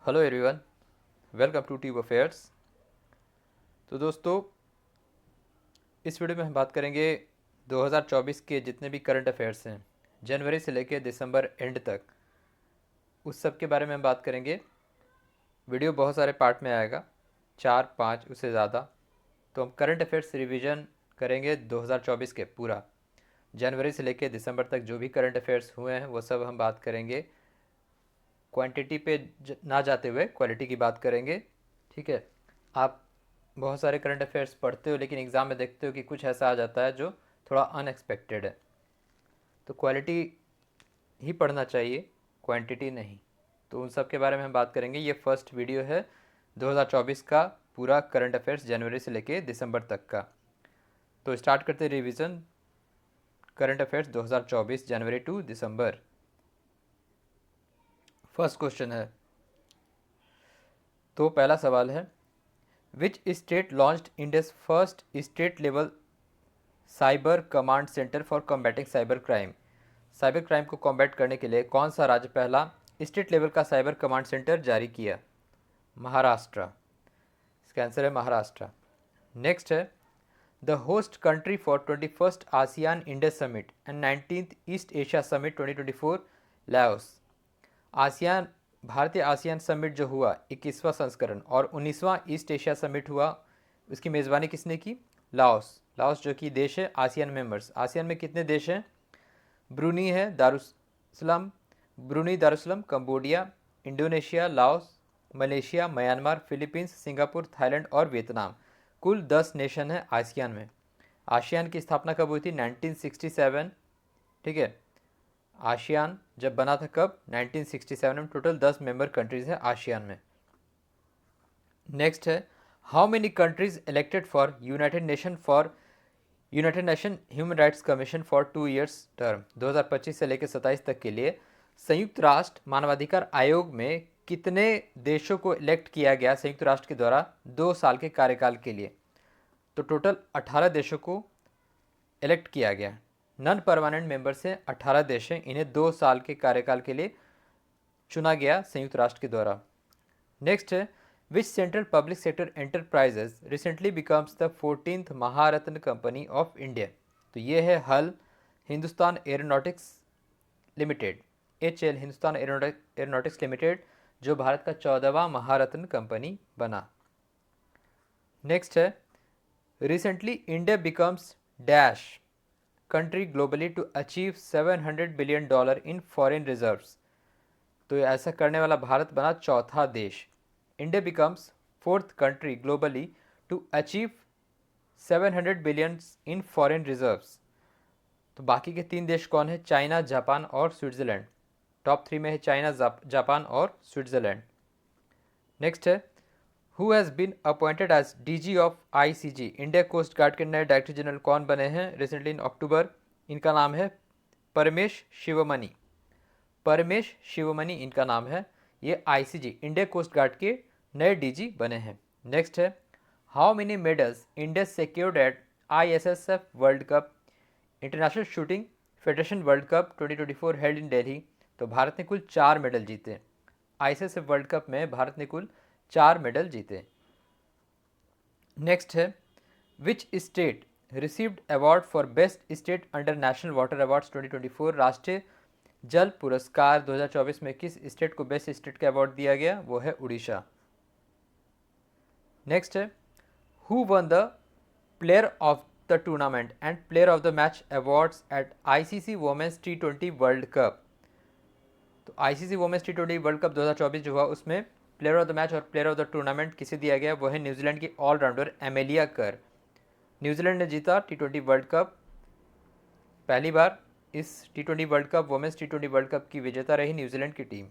Hello everyone, welcome to tube affairs. तो दोस्तों, इस वीडियो में हम बात करेंगे 2024 के जितने भी करंट अफेयर्स हैं जनवरी से लेकर दिसंबर एंड तक, उस सब के बारे में हम बात करेंगे। वीडियो बहुत सारे पार्ट में आएगा, 4-5 उससे ज़्यादा। तो हम करंट अफेयर्स रिवीजन करेंगे 2024 के पूरा, जनवरी से लेकर दिसंबर तक जो भी करंट अफेयर्स हुए हैं वो सब हम बात करेंगे। क्वांटिटी पे ना जाते हुए क्वालिटी की बात करेंगे, ठीक है। आप बहुत सारे करंट अफेयर्स पढ़ते हो लेकिन एग्ज़ाम में देखते हो कि कुछ ऐसा आ जाता है जो थोड़ा अनएक्सपेक्टेड है, तो क्वालिटी ही पढ़ना चाहिए, क्वांटिटी नहीं। तो उन सब के बारे में हम बात करेंगे। ये फर्स्ट वीडियो है 2024 का पूरा करंट अफेयर्स जनवरी से लेके दिसंबर तक का। तो स्टार्ट करते हैं revision current affairs 2024 January to December. First question है, तो पहला सवाल है, which state launched India's first state level cyber command centre for combatting cyber crime. Cyber crime को कॉम्बैट करने के लिए कौन सा राज्य पहला स्टेट लेवल का साइबर कमांड सेंटर जारी किया? महाराष्ट्र। इसका आंसर है महाराष्ट्र। नेक्स्ट है, the host country for 21st ASEAN India summit and 19th East Asia summit 2024 Laos. ASEAN भारतीय आसियान समिट जो हुआ 21वां संस्करण और 19वां ईस्ट एशिया समिट हुआ, उसकी मेज़बानी किसने की? लाओस। लाओस जो कि देश है आसियान मेंबर्स। आसियान में कितने देश हैं? ब्रूनी है, Darussalam, Brunei, Darussalam, Cambodia, Indonesia, Laos, Malaysia, Myanmar, Philippines, Singapore, Thailand और वियतनाम। कुल 10 नेशन है आसियान में। आसियान की स्थापना कब हुई थी? 1967, ठीक है। आसियान जब बना था कब? 1967 में। टोटल 10 मेंबर कंट्रीज है आसियान में। नेक्स्ट है, how many countries elected for United nation human rights commission for 2 years term. 2025 से लेकर 27 तक के लिए संयुक्त राष्ट्र मानवाधिकार आयोग में कितने देशों को इलेक्ट किया गया संयुक्त राष्ट्र के द्वारा 2 साल के कार्यकाल के लिए? तो टोटल 18 देशों को इलेक्ट किया गया। नॉन परमानेंट मेंबर से 18 देश हैं, इन्हें 2 साल के कार्यकाल के लिए चुना गया संयुक्त राष्ट्र के द्वारा। नेक्स्ट है, which central public sector enterprises recently becomes the 14th Maharatna company of India. तो ये है HAL Hindustan Aeronautics Limited, HAL Hindustan Aeronautics Limited, जो भारत का 14वां महारत्न कंपनी बना। नेक्स्ट है, recently India becomes dash country globally to achieve $700 billion in foreign reserves. तो ऐसा करने वाला भारत बना चौथा देश। India becomes 4th country globally to achieve 700 billion in foreign reserves. तो बाकी के 3 देश कौन है? चाइना, जापान और स्विट्ज़रलैंड। टॉप 3 में है चाइना, जापान और स्विट्ज़रलैंड। नेक्स्ट है, who has been appointed as DG of ICG। India Coast Guard के नए डायरेक्टर जनरल कौन बने हैं रिसेंटली इन अक्टूबर? इनका नाम है परमेश शिवमणि। परमेश शिवमणि इनका नाम है। ये ICG इंडिया कोस्ट गार्ड के नए DG बने हैं। नेक्स्ट है, how many medals India secured at ISSF world cup, international shooting federation world cup 2024 held in Delhi. तो भारत ने कुल 4 मेडल जीते। ISSF वर्ल्ड कप में भारत ने कुल 4 मेडल जीते। नेक्स्ट है, which state received award for best state under national water awards 2024। राष्ट्रीय जल पुरस्कार 2024 में किस स्टेट को बेस्ट स्टेट का अवार्ड दिया गया? वो है उड़ीसा। नेक्स्ट है, who won the player of the tournament and player of the match awards at ICC women's T20 world cup. तो ICC women's T20 world cup 2024 जो हुआ उसमें प्लेयर ऑफ द मैच और प्लेयर ऑफ द टूर्नामेंट किसे दिया गया? वो है न्यूजीलैंड की ऑलराउंडर एमेलिया कर। न्यूजीलैंड ने जीता T20 वर्ल्ड कप। पहली बार इस T20 world cup women's T20 world cup की विजेता रही न्यूजीलैंड की टीम।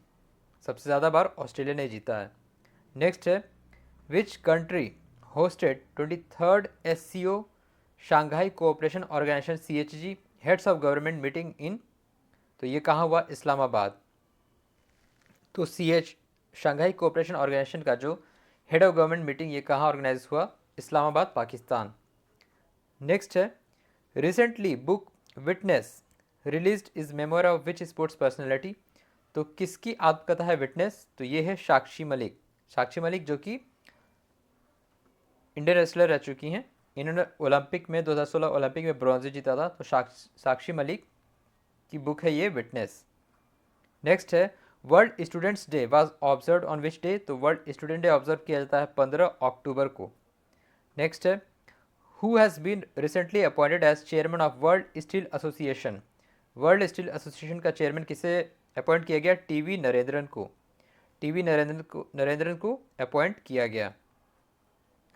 सबसे ज़्यादा बार ऑस्ट्रेलिया ने जीता है। नेक्स्ट है, which country hosted 23rd SCO Shanghai cooperation organisation CHG heads of government meeting in. तो ये कहाँ हुआ? इस्लामाबाद। तो शंघाई कोऑपरेशन ऑर्गेनाइजेशन का जो हेड ऑफ गवर्नमेंट मीटिंग ये कहाँ ऑर्गेनाइज हुआ? इस्लामाबाद, पाकिस्तान। नेक्स्ट है, recently book witness released is memory of which sports personality. तो किसकी आत्मकथा है विटनेस? तो ये है साक्षी मलिक। साक्षी मलिक जो कि इंडियन रेसलर रह चुकी हैं। इन्होंने ओलंपिक में 2016 ओलंपिक में ब्रॉन्ज जीता था। तो साक्षी मलिक की बुक है ये विटनेस। नेक्स्ट है world students day was observe on which day? तो वर्ल्ड स्टूडेंट डे ऑब्जर्व किया जाता है 15 अक्टूबर को। नेक्स्ट है who has been recently appointed as chairman of world steel association? World steel association का चेयरमैन किसे अपॉइंट किया गया? टीवी नरेंद्रन को। टीवी नरेंद्रन को अपॉइंट किया गया।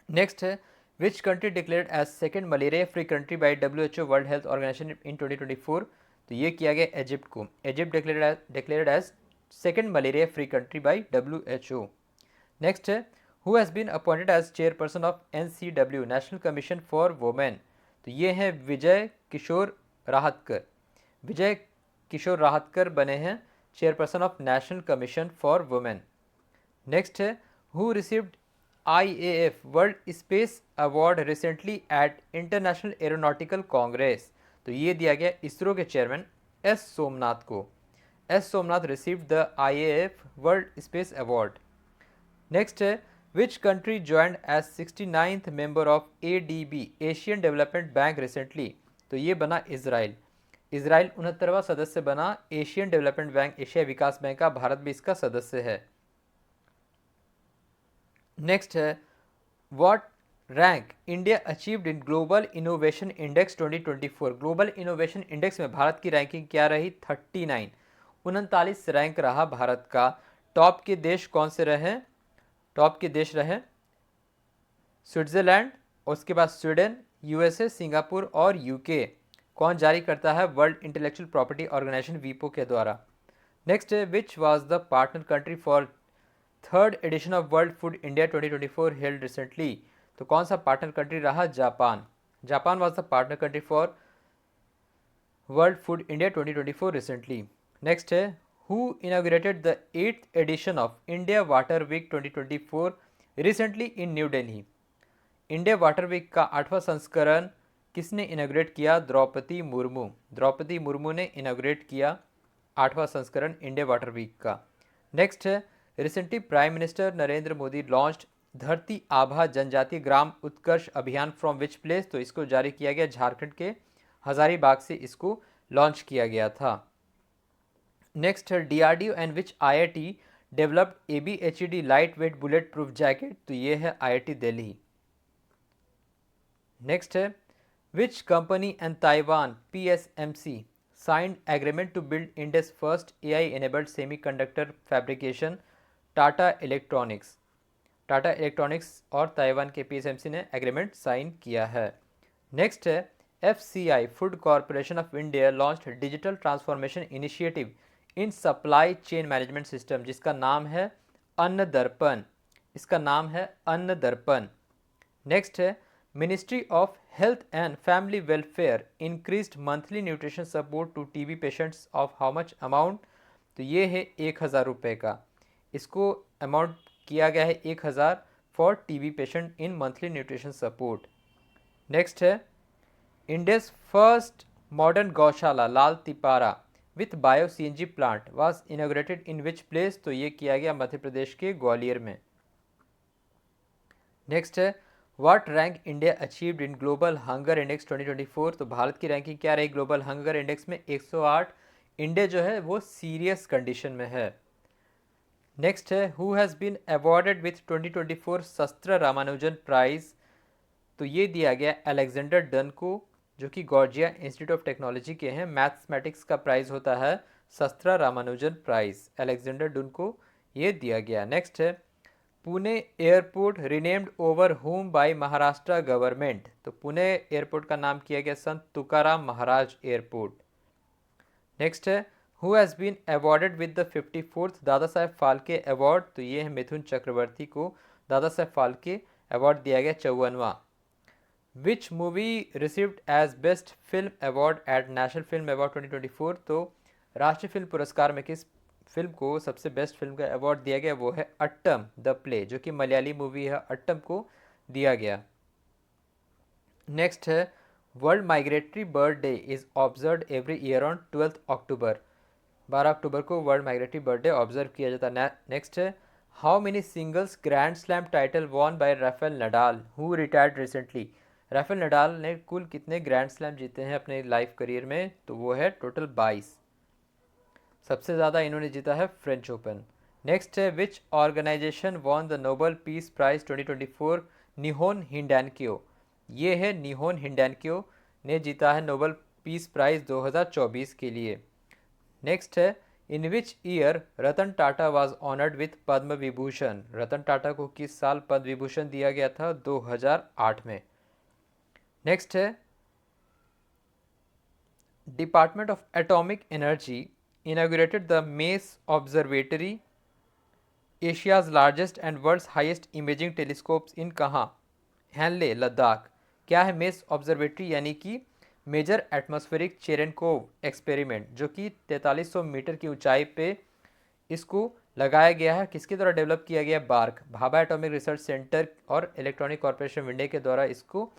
नेक्स्ट है which country declared as second malaria free country by WHO world health organisation in 2024? तो ये किया गया इजिप्ट को। Egypt declared as second malaria free country by WHO। Next है who has been appointed as chairperson of NCW national commission for women? तो ये हैं विजय किशोर राहतकर। विजय किशोर राहतकर बने हैं chairperson of national commission for women. Next है who received IAF world space award recently at international aeronautical congress? तो ये दिया गया इसरो के चेयरमैन S सोमनाथ को। S Somnath received the IAF world space award. Next है which country joined as 69th member of ADB Asian development bank recently? तो ये बना इसराइल। इसराइल 69वां सदस्य बना एशियन डेवलपमेंट बैंक, एशिया विकास बैंक का। भारत भी इसका सदस्य है। नेक्स्ट है what rank India achieved in global innovation index 2024? Global innovation index में भारत की रैंकिंग क्या रही? 39, 39 रैंक रहा भारत का। टॉप के देश कौन से रहे? टॉप के देश रहे स्विट्जरलैंड, उसके बाद स्वीडन, USA, सिंगापुर और UK। कौन जारी करता है? वर्ल्ड इंटेलेक्चुअल प्रॉपर्टी ऑर्गेनाइजेशन वीपो के द्वारा। नेक्स्ट है which was the partner country for third edition of world food India 2024 held recently? तो कौन सा पार्टनर कंट्री रहा? Japan. Japan was the partner country for world food India 2024 recently. Next है who inaugurated the 8th edition of India water week 2024 recently in New Delhi? India water week का 8वां संस्करण किसने inaugurate किया? द्रौपदी मुर्मू। द्रौपदी मुर्मू ने इनॉग्रेट किया 8वां संस्करण इंडिया वाटर वीक का। नेक्स्ट है recently prime minister Narendra Modi launched धरती आभा जनजातीय ग्राम उत्कर्ष अभियान फ्रॉम विच प्लेस? तो इसको जारी किया गया झारखंड के हजारीबाग से इसको लॉन्च किया गया था। नेक्स्ट है DRDO and which IIT developed ABHED light weight bullet proof jacket? तो ये है IIT दिल्ली। नेक्स्ट है which company and Taiwan PSMC signed agreement to build India's first AI-enabled semiconductor fabrication? Tata electronics. Tata electronics और Taiwan के PSMC ने agreement sign किया है। Next है FCI food corporation of India launched digital transformation initiative in supply chain management system, जिसका नाम है अन्न दर्पण। इसका नाम है अन्न दर्पण। नेक्स्ट है ministry of health and family welfare increased monthly nutrition support to TB patients of how much amount? तो ये है 1000 रुपये का। इसको अमाउंट किया गया है 1000 for TB patient in monthly nutrition support. Next है India's first modern gaushala Lal Tipara with bio CNG plant was inaugurated in which place? तो ये किया गया मध्य प्रदेश के ग्वालियर में। नेक्स्ट है what rank India achieved in global hunger index 2024? तो भारत की रैंकिंग क्या रही ग्लोबल हंगर इंडेक्स में? 108। इंडिया जो है वो सीरियस कंडीशन में है। नेक्स्ट है who has been awarded with 2024 SASTRA Ramanujan prize? तो ये दिया गया अलेक्जेंडर डन को, जो कि गॉर्जिया इंस्टीट्यूट ऑफ टेक्नोलॉजी के हैं। मैथमेटिक्स का प्राइज होता है शस्त्र रामानुजन प्राइज। अलेक्जेंडर डन को ये दिया गया। नेक्स्ट है Pune airport renamed over whom by Maharashtra government? तो पुणे एयरपोर्ट का नाम किया गया संत तुकाराम महाराज एयरपोर्ट। नेक्स्ट है who has been awarded with the 54th Dada Saheb Phalke award? तो ये है मिथुन चक्रवर्ती को दादा साहेब फाल्के अवार्ड दिया गया 54वां। Which movie received as best film award at national film award 2024? तो राष्ट्रीय फिल्म पुरस्कार में किस फिल्म को सबसे बेस्ट फिल्म का अवार्ड दिया गया? वो है अट्टम द प्ले, जो कि मलयाली मूवी है। अट्टम को दिया गया। नेक्स्ट है world migratory bird day is observed every year on 12th अक्टूबर। 12 अक्टूबर को वर्ल्ड माइग्रेटरी बर्थडे ऑब्जर्व किया जाता है। नेक्स्ट है, how many singles grand slam title won by Rafael Nadal who retired recently. Rafael Nadal ने कुल कितने grand slam जीते हैं अपने लाइफ करियर में, तो वो है टोटल 22। सबसे ज़्यादा इन्होंने जीता है फ्रेंच ओपन। नेक्स्ट है, which organisation won the Nobel peace prize 2024, Nihon Hidankyo. ये है निहोन हिंडैनक्यो ने जीता है नोबेल पीस प्राइज 2024 के लिए। नेक्स्ट है, in which year Ratan Tata was honoured with Padma Vibhushan. Ratan Tata को किस साल पद्म विभूषण दिया गया था, 2008 में। नेक्स्ट है, department of atomic energy inaugurated the Mace Observatory, Asia's largest and world's highest imaging telescopes in कहाँ, हैनले लद्दाख। क्या है मेस ऑब्जर्वेटरी, यानी कि मेजर एटमॉस्फेरिक चेरेनकोव एक्सपेरिमेंट, जो कि 4300 मीटर की ऊंचाई पे इसको लगाया गया है। किसके द्वारा डेवलप किया गया, BARC Bhabha atomic research centre और इलेक्ट्रॉनिक कॉर्पोरेशन इंडिया के द्वारा इसको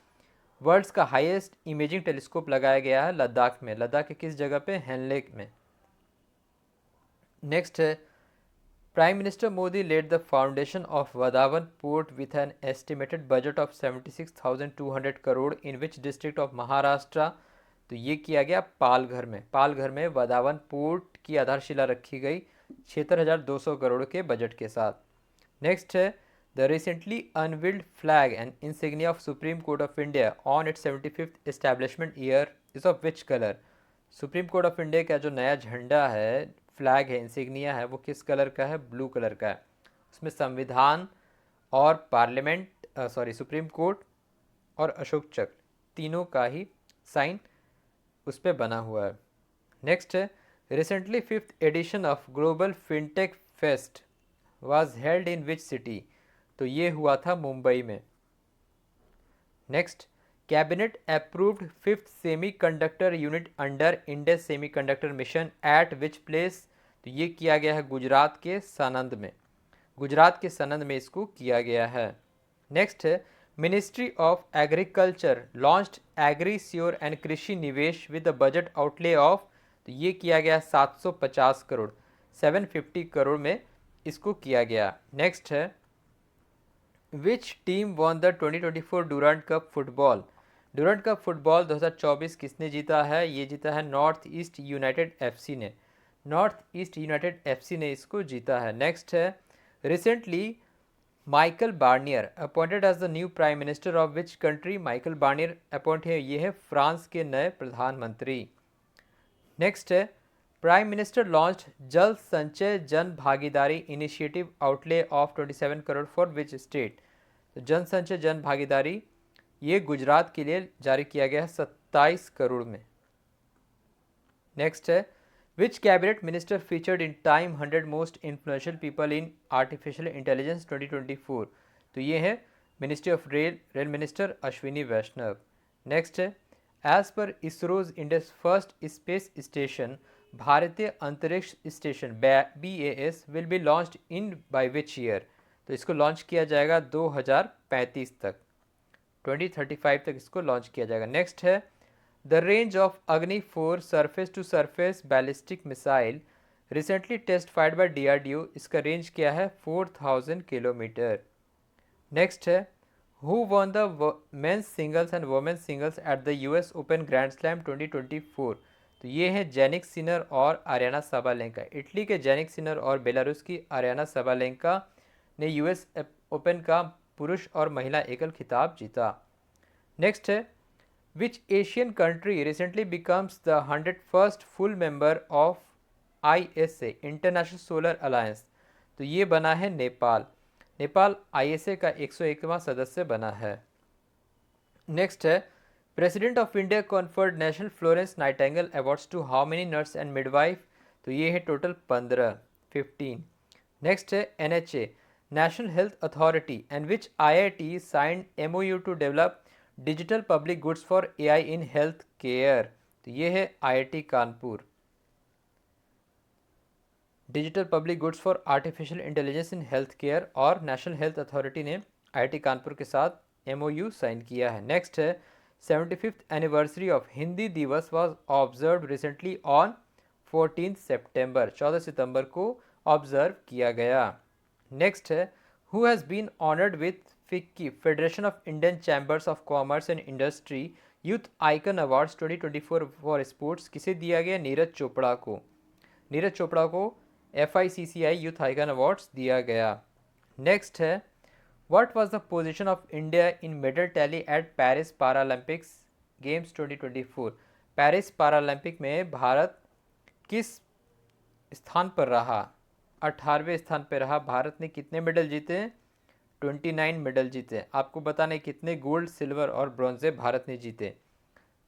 वर्ल्ड्स का हाईएस्ट इमेजिंग टेलीस्कोप लगाया गया है लद्दाख में। लद्दाख के किस जगह पे, हैनले में। नेक्स्ट है, prime minister Modi led the foundation of Vadhavan port with an estimated budget of 76,200 crore in which district of Maharashtra. तो ये किया गया पालघर में। पालघर में वदावन पोर्ट की आधारशिला रखी गई 76,200 करोड़ के बजट के साथ। नेक्स्ट है, the recently unveiled flag and insignia of supreme court of India on it's 75th establishment year is of which colour. Supreme court of India का जो नया झंडा है, फ्लैग है, इंसिग्निया है, वो किस कलर का है, ब्लू कलर का है। उसमें संविधान और पार्लियामेंट सुप्रीम कोर्ट और अशोक चक्र तीनों का ही साइन उस पर बना हुआ है। नेक्स्ट है, recently 5th edition of global fintech fest was held in which city. तो ये हुआ था मुंबई में। Next, cabinet approved 5th semiconductor unit under Indus semiconductor mission at which place. तो ये किया गया है गुजरात के सानंद में। गुजरात के सानंद में इसको किया गया है। नेक्स्ट है, ministry of agriculture launched agri sure and Krishi Nivesh with the budget outlay of. तो ये किया गया 750 करोड़, 750 करोड़ में इसको किया गया। नेक्स्ट है, which team won the 2024 Durand cup football. Durand cup football 2024 किसने जीता है, ये जीता है नॉर्थ ईस्ट यूनाइटेड एफसी ने। नॉर्थ ईस्ट यूनाइटेड एफसी ने इसको जीता है। नेक्स्ट है, recently Michel Barnier appointed as the new prime minister of which country. Michel Barnier appoint है, ये है फ्रांस के नए प्रधानमंत्री। नेक्स्ट है, प्राइम मिनिस्टर लॉन्च जल संचय जन भागीदारी initiative outlay of 27 crore for which state. तो जन संचय जन भागीदारी ये गुजरात के लिए जारी किया गया है 27 करोड़ में। नेक्स्ट है, which cabinet minister featured in Time 100 most influential people in artificial intelligence 2024। तो ये है ministry of rail minister Ashwini Vaishnaw. Next है, as per ISRO's India's first space station भारतीय अंतरिक्ष station BAS will be launched in by which year. तो इसको launch किया जाएगा 2035 तक, 2035 तक इसको लॉन्च किया जाएगा। नेक्स्ट है, the range of Agni 4 surface to surface ballistic missile recently test fired by DRDO। इसका रेंज क्या है, 4000 किलोमीटर। नेक्स्ट है, who won the men's singles and women's singles at the US open grand slam 2024। तो ये है Jannik Sinner और Aryna Sabalenka. Italy के Jannik Sinner और बेलारूस की आर्याना साबालेंका ने US ओपन का पुरुष और महिला एकल खिताब जीता। नेक्स्ट है, which Asian country recently becomes the 101st full member of ISA international solar alliance. तो ये बना है नेपाल। नेपाल ISA का 101वां सदस्य बना है। नेक्स्ट है, president of India conferred national Florence Nightingale awards to how many nurse and midwife. तो ये है टोटल 15। नेक्स्ट है, NHA national health authority and which IIT signed MOU to develop digital public goods for AI in health care. तो ये है IIT Kanpur. Digital public goods for artificial intelligence in health care और national health authority ने IIT कानपुर के साथ MOU sign किया है। नेक्स्ट है, 75th anniversary of Hindi Diwas was observed recently on 14 सितंबर 14 सितंबर को ऑब्जर्व किया गया। नेक्स्ट है, who has been honoured with FICCI federation of Indian chambers of commerce and industry youth icon awards 2024 for sports. किसे दिया गया? नीरज चोपड़ा को। नीरज चोपड़ा को FICCI यूथ आइकन अवार्ड्स दिया गया। नेक्स्ट है, what was the position of India in medal tally eight Paris Paralympics games 2024। Paris Paralympic में भारत किस स्थान पर रहा? 18वें स्थान पर रहा। भारत ने कितने मेडल जीते? 29 मेडल जीते। आपको बताने कितने गोल्ड, सिल्वर और ब्रॉन्जे भारत ने जीते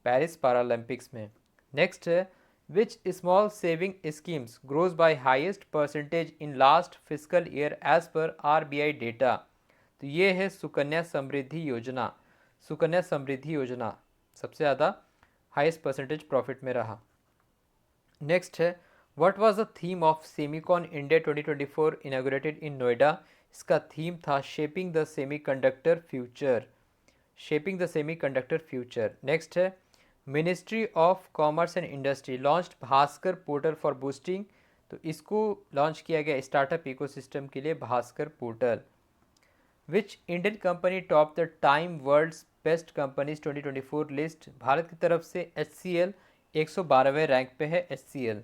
पेरिस पैरालंपिक्स में। नेक्स्ट है, which small saving schemes grows by highest percentage in last physical year as per RBI data. तो ये है सुकन्या समृद्धि योजना। सुकन्या समृद्धि योजना सबसे ज़्यादा हाईएस्ट परसेंटेज प्रॉफिट में रहा। नेक्स्ट है, what was the theme of Semicon India 2024 inaugurated in Noida. इसका थीम था shaping the semiconductor future. Shaping the semiconductor future. Next है, ministry of commerce and industry launched Bhaskar portal for boosting. तो इसको launch किया गया स्टार्टअप इकोसिस्टम के लिए Bhaskar portal. Which Indian company top the Time world's best companies 2024 list. भारत की तरफ से HCL 112वें रैंक पे है HCL।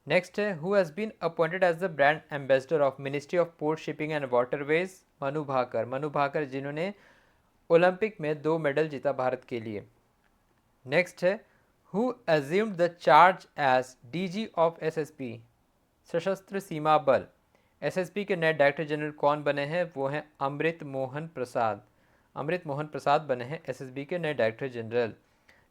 नेक्स्ट है, who has been appointed as the brand ambassador of ministry of port shipping and waterways. Manu Bhaker. Manu Bhaker जिन्होंने ओलंपिक में 2 मेडल जीता भारत के लिए। नेक्स्ट है, who assumed the charge as DG of SSB Sashastra सीमा बल। SSB के नए डायरेक्टर जनरल कौन बने हैं? वो हैं अमृत मोहन प्रसाद। अमृत मोहन प्रसाद बने हैं SSB के नए डायरेक्टर जनरल।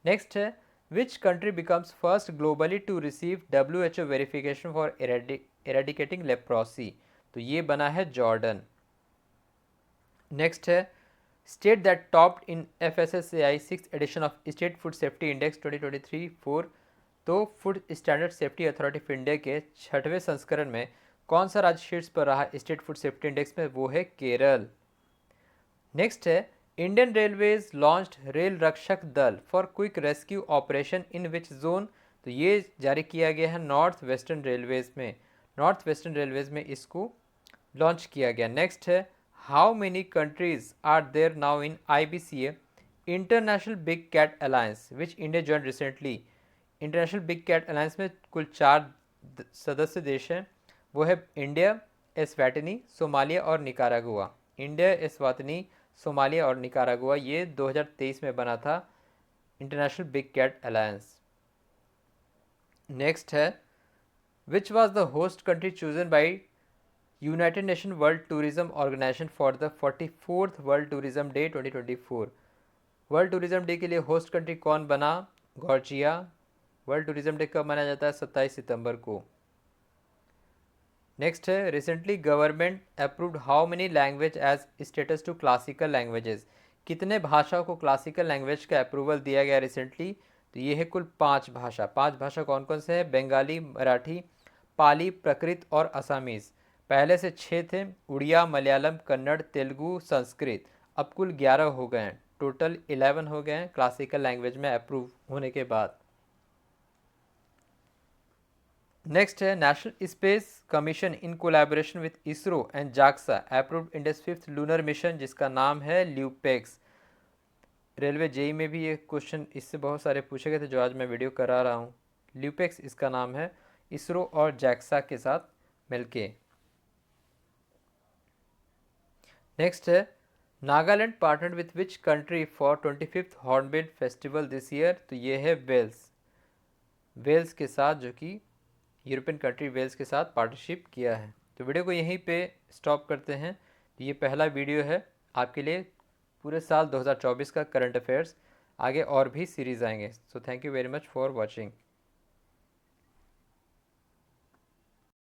नेक्स्ट है, which country becomes first globally to receive WHO verification for eradicating leprosy. तो ये बना है जॉर्डन। नेक्स्ट है, state that topped in FSSAI 6th edition of state food safety index 2023-4। तो food standard safety authority of India के 6वें संस्करण में कौन सा राज्य शीर्ष पर रहा स्टेट फूड सेफ्टी इंडेक्स में? वो है केरल। नेक्स्ट है, Indian railways launched rail Rakshak Dal for quick rescue operation in which zone. तो ये जारी किया गया है नॉर्थ वेस्टर्न रेलवेज में। नॉर्थ वेस्टर्न रेलवेज में इसको लॉन्च किया गया। नेक्स्ट है, how many countries are there now in IBCA international big cat alliance which India join recently. International big cat alliance में कुल 4 सदस्य देश हैं। वो है इंडिया, एस्वाटिनी, सोमालिया और निकारागुआ। इंडिया, एस्वातिनी, सोमालिया और निकारागुआ ये 2023 में बना था international big cat alliance. Next है, which was the host country chosen by united nation world tourism organisation for the 44th world tourism day 2024। World tourism day के लिए host country कौन बना? जॉर्जिया। वर्ल्ड टूरिज्म डे कब मनाया जाता है? 27 सितंबर को। नेक्स्ट है, recently government approved how many language as status to classical languages. कितने भाषाओं को क्लासिकल लैंग्वेज का अप्रूवल दिया गया रिसेंटली? तो ये है कुल 5 भाषा। 5 भाषा कौन कौन से हैं? बंगाली, मराठी, पाली, प्राकृत और असमीज़। पहले से 6 थे, उड़िया, मलयालम, कन्नड़, तेलुगु, संस्कृत। अब कुल 11 हो गए हैं, टोटल 11 हो गए हैं क्लासिकल लैंग्वेज में अप्रूव होने के बाद। नेक्स्ट है, national space commission in collaboration with ISRO and JAXA approved India's 5th lunar mission जिसका नाम है ल्यूपेक्स। रेलवे JEE में भी ये क्वेश्चन इससे बहुत सारे पूछे गए थे जो आज मैं वीडियो करा रहा हूँ। ल्यूपेक्स इसका नाम है, इसरो और जैक्सा के साथ मिलके। नेक्स्ट है, Nagaland partnered with which country for 25th hornbill festival this year. तो ये है वेल्स। वेल्स के साथ, जो कि यूरोपियन कंट्री वेल्स के साथ पार्टनरशिप किया है। तो वीडियो को यहीं पे स्टॉप करते हैं। तो ये पहला वीडियो है आपके लिए पूरे साल 2024 का करंट अफेयर्स। आगे और भी सीरीज़ आएंगे। So thank you very much for watching.